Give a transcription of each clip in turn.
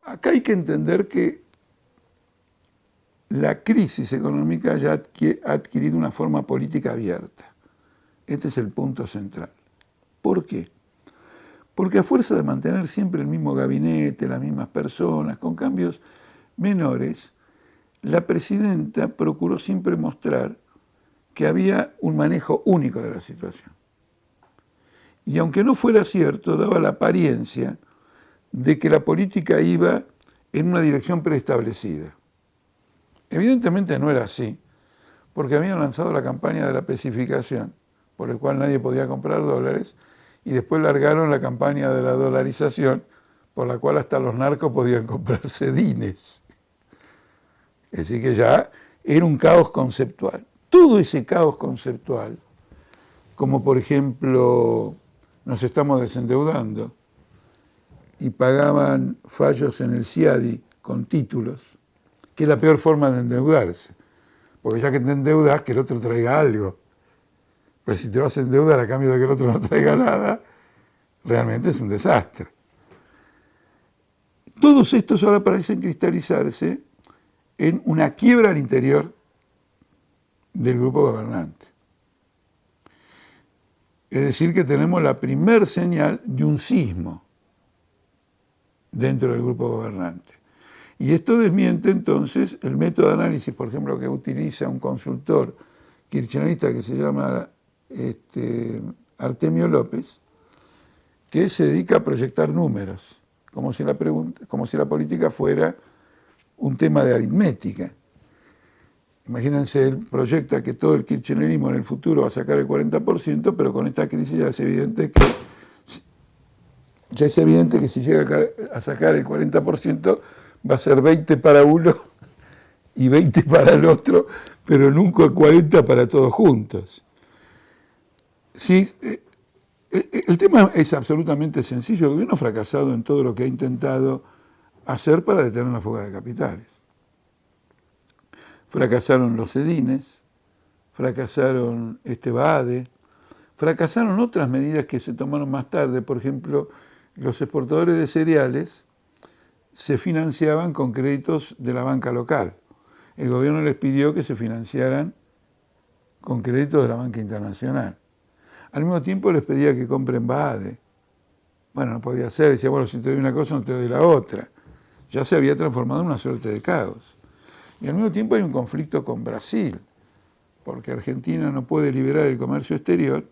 acá hay que entender que la crisis económica ya ha adquirido una forma política abierta. Este es el punto central. ¿Por qué? Porque a fuerza de mantener siempre el mismo gabinete, las mismas personas, con cambios menores, la presidenta procuró siempre mostrar que había un manejo único de la situación. Y aunque no fuera cierto, daba la apariencia de que la política iba en una dirección preestablecida. Evidentemente no era así, porque habían lanzado la campaña de la especificación, por el cual nadie podía comprar dólares, y después largaron la campaña de la dolarización, por la cual hasta los narcos podían comprar sedines. Es decir, que ya era un caos conceptual. Todo ese caos conceptual, como por ejemplo nos estamos desendeudando y pagaban fallos en el CIADI con títulos, que es la peor forma de endeudarse, porque ya que te endeudas, que el otro traiga algo. Pero si te vas a endeudar a cambio de que el otro no traiga nada, realmente es un desastre. Todos estos ahora parecen cristalizarse en una quiebra al interior del grupo gobernante. Es decir, que tenemos la primer señal de un sismo dentro del grupo gobernante. Y esto desmiente entonces el método de análisis, por ejemplo, que utiliza un consultor kirchnerista que se llama Artemio López, que se dedica a proyectar números, como si la política fuera un tema de aritmética. Imagínense, él proyecta que todo el kirchnerismo en el futuro va a sacar el 40%, pero con esta crisis ya es evidente que si llega a sacar el 40% va a ser 20 para uno y 20 para el otro, pero nunca 40 para todos juntos. Sí, el tema es absolutamente sencillo. El gobierno ha fracasado en todo lo que ha intentado hacer para detener la fuga de capitales. Fracasaron los sedines, fracasaron BADE, fracasaron otras medidas que se tomaron más tarde. Por ejemplo, los exportadores de cereales se financiaban con créditos de la banca local. El gobierno les pidió que se financiaran con créditos de la banca internacional. Al mismo tiempo les pedía que compren BADE. Bueno, no podía ser, decía, bueno, si te doy una cosa no te doy la otra. Ya se había transformado en una suerte de caos. Y al mismo tiempo hay un conflicto con Brasil, porque Argentina no puede liberar el comercio exterior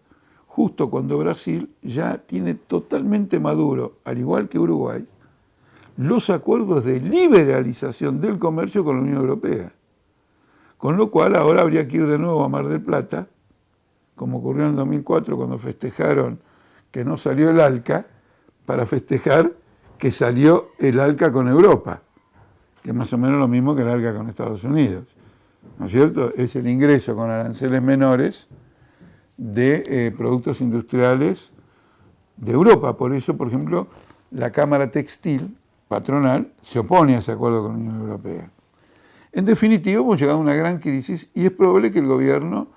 justo cuando Brasil ya tiene totalmente maduro, al igual que Uruguay, los acuerdos de liberalización del comercio con la Unión Europea. Con lo cual ahora habría que ir de nuevo a Mar del Plata, como ocurrió en el 2004 cuando festejaron que no salió el ALCA, para festejar que salió el ALCA con Europa, que es más o menos lo mismo que el ALCA con Estados Unidos, ¿no es cierto? Es el ingreso con aranceles menores de productos industriales de Europa. Por eso, por ejemplo, la Cámara Textil patronal se opone a ese acuerdo con la Unión Europea. En definitiva, hemos llegado a una gran crisis y es probable que el gobierno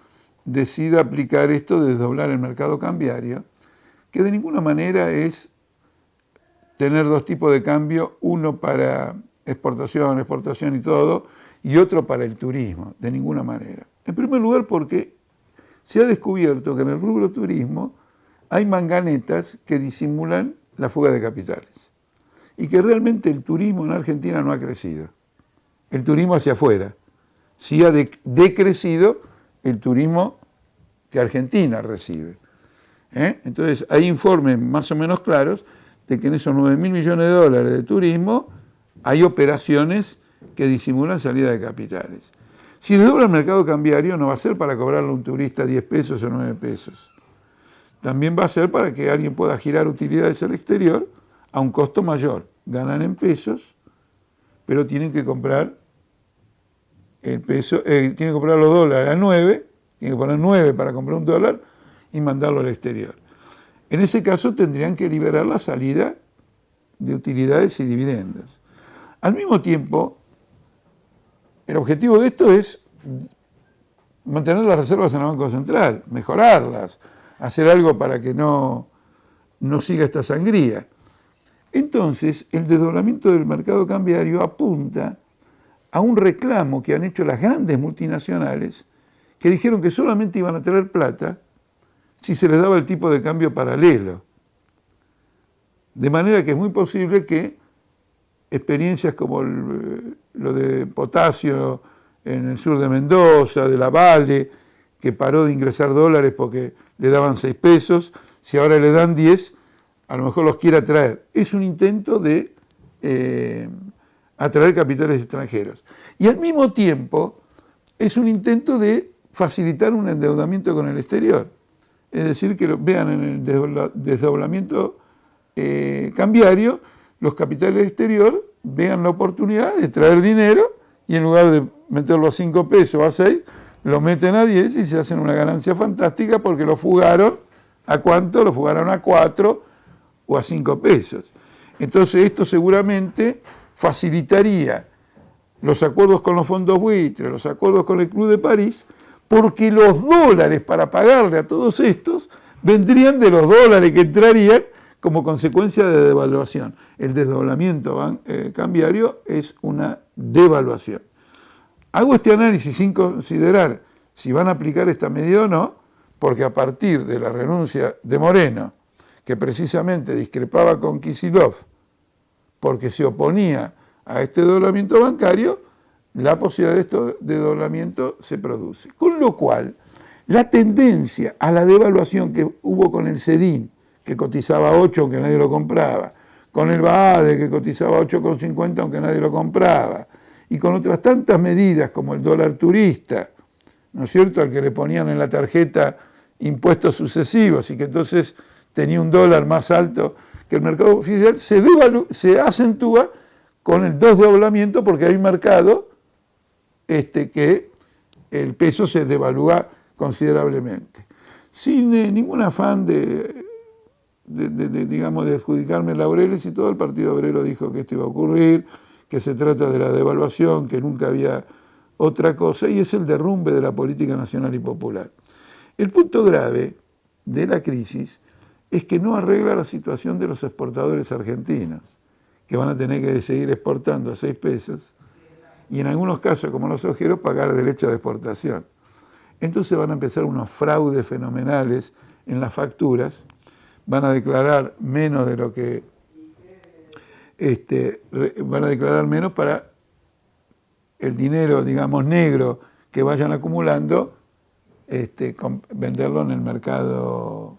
decida aplicar esto de desdoblar el mercado cambiario, que de ninguna manera es tener dos tipos de cambio, uno para exportación y todo, y otro para el turismo, de ninguna manera. En primer lugar, porque se ha descubierto que en el rubro turismo hay manganetas que disimulan la fuga de capitales y que realmente el turismo en Argentina no ha crecido. El turismo hacia afuera. Sí ha decrecido el turismo que Argentina recibe. Entonces, hay informes más o menos claros de que en esos 9.000 millones de dólares de turismo hay operaciones que disimulan salida de capitales. Si desdobla el mercado cambiario, no va a ser para cobrarle a un turista 10 pesos o 9 pesos. También va a ser para que alguien pueda girar utilidades al exterior a un costo mayor. Ganan en pesos, pero tienen que comprar el peso, tienen que comprar los dólares a 9, tienen que poner 9 para comprar un dólar y mandarlo al exterior. En ese caso tendrían que liberar la salida de utilidades y dividendos. Al mismo tiempo, el objetivo de esto es mantener las reservas en el Banco Central, mejorarlas, hacer algo para que no siga esta sangría. Entonces, el desdoblamiento del mercado cambiario apunta a un reclamo que han hecho las grandes multinacionales que dijeron que solamente iban a traer plata si se les daba el tipo de cambio paralelo. De manera que es muy posible que experiencias como lo de Potasio en el sur de Mendoza, de la Vale, que paró de ingresar dólares porque le daban 6 pesos, si ahora le dan 10, a lo mejor los quiera traer. Es un intento de atraer capitales extranjeros. Y al mismo tiempo es un intento de facilitar un endeudamiento con el exterior. Es decir, que vean en el desdoblamiento cambiario, los capitales del exterior vean la oportunidad de traer dinero y en lugar de meterlo a 5 pesos o a 6, lo meten a 10 y se hacen una ganancia fantástica porque lo fugaron. ¿A cuánto? Lo fugaron a 4 o a 5 pesos. Entonces esto seguramente facilitaría los acuerdos con los fondos buitres, los acuerdos con el Club de París, porque los dólares para pagarle a todos estos vendrían de los dólares que entrarían como consecuencia de devaluación. El desdoblamiento cambiario es una devaluación. Hago este análisis sin considerar si van a aplicar esta medida o no, porque a partir de la renuncia de Moreno, que precisamente discrepaba con Kicillof porque se oponía a este desdoblamiento bancario, la posibilidad de este desdoblamiento se produce. Con lo cual, la tendencia a la devaluación que hubo con el CEDIN, que cotizaba 8 aunque nadie lo compraba, con el BAADE que cotizaba 8,50 aunque nadie lo compraba, y con otras tantas medidas como el dólar turista, ¿no es cierto?, al que le ponían en la tarjeta impuestos sucesivos y que entonces tenía un dólar más alto que el mercado oficial, se acentúa con el desdoblamiento porque hay un mercado que el peso se devalúa considerablemente. Sin ningún afán digamos, de adjudicarme laureles y todo, el Partido Obrero dijo que esto iba a ocurrir, que se trata de la devaluación, que nunca había otra cosa, y es el derrumbe de la política nacional y popular. El punto grave de la crisis es que no arregla la situación de los exportadores argentinos, que van a tener que seguir exportando a 6 pesos, y en algunos casos, como los ojeros, pagar derecho de exportación. Entonces van a empezar unos fraudes fenomenales en las facturas, van a declarar menos de lo que van a declarar menos para el dinero, digamos, negro que vayan acumulando, venderlo en el mercado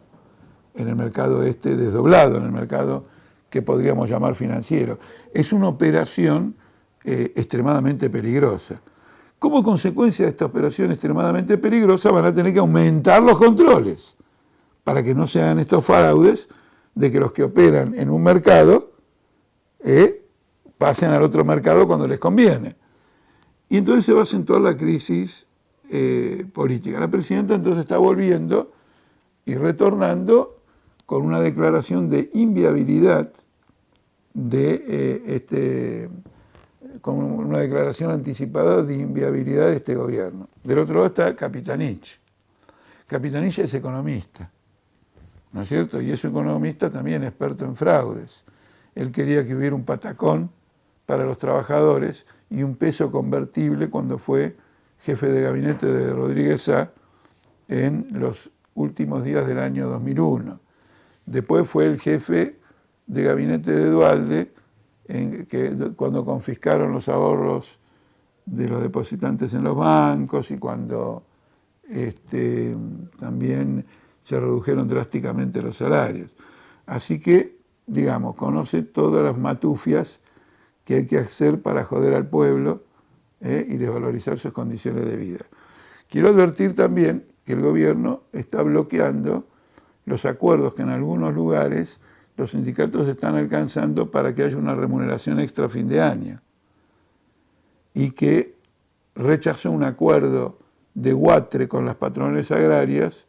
desdoblado, en el mercado que podríamos llamar financiero. Es una operación extremadamente peligrosa. Como consecuencia de esta operación extremadamente peligrosa van a tener que aumentar los controles para que no se hagan estos fraudes de que los que operan en un mercado pasen al otro mercado cuando les conviene. Y entonces se va a acentuar la crisis política. La presidenta entonces está volviendo y retornando con una declaración de inviabilidad con una declaración anticipada de inviabilidad de este gobierno. Del otro lado está Capitanich. Capitanich es economista, ¿no es cierto? Y es un economista también experto en fraudes. Él quería que hubiera un patacón para los trabajadores y un peso convertible cuando fue jefe de gabinete de Rodríguez Sá en los últimos días del año 2001. Después fue el jefe de gabinete de Duhalde cuando confiscaron los ahorros de los depositantes en los bancos y cuando también se redujeron drásticamente los salarios. Así que, digamos, conoce todas las matufias que hay que hacer para joder al pueblo y desvalorizar sus condiciones de vida. Quiero advertir también que el gobierno está bloqueando los acuerdos que en algunos lugares los sindicatos están alcanzando para que haya una remuneración extra a fin de año y que rechazó un acuerdo de Guatre con las patronales agrarias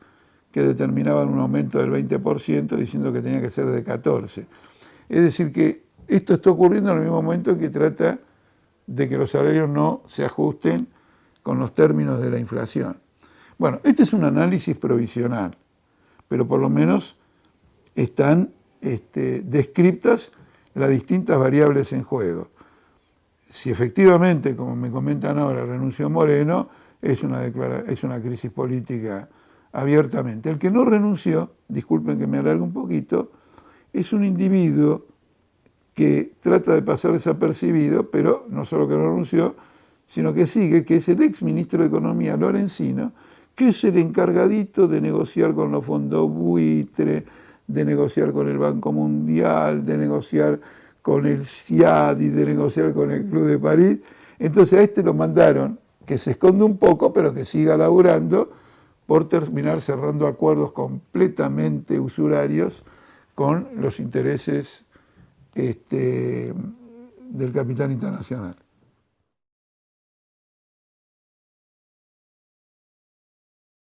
que determinaban un aumento del 20% diciendo que tenía que ser de 14%. Es decir, que esto está ocurriendo en el mismo momento en que trata de que los salarios no se ajusten con los términos de la inflación. Bueno, este es un análisis provisional, pero por lo menos están descritas las distintas variables en juego. Si efectivamente, como me comentan ahora, renunció Moreno, es una crisis política abiertamente. El que no renunció, disculpen que me alargue un poquito, es un individuo que trata de pasar desapercibido, pero no solo que no renunció, sino que sigue, que es el ex ministro de Economía, Lorenzino, que es el encargadito de negociar con los fondos buitre, de negociar con el Banco Mundial, de negociar con el CIADI, de negociar con el Club de París. Entonces a este lo mandaron, que se esconde un poco, pero que siga laburando, por terminar cerrando acuerdos completamente usurarios con los intereses del capital internacional.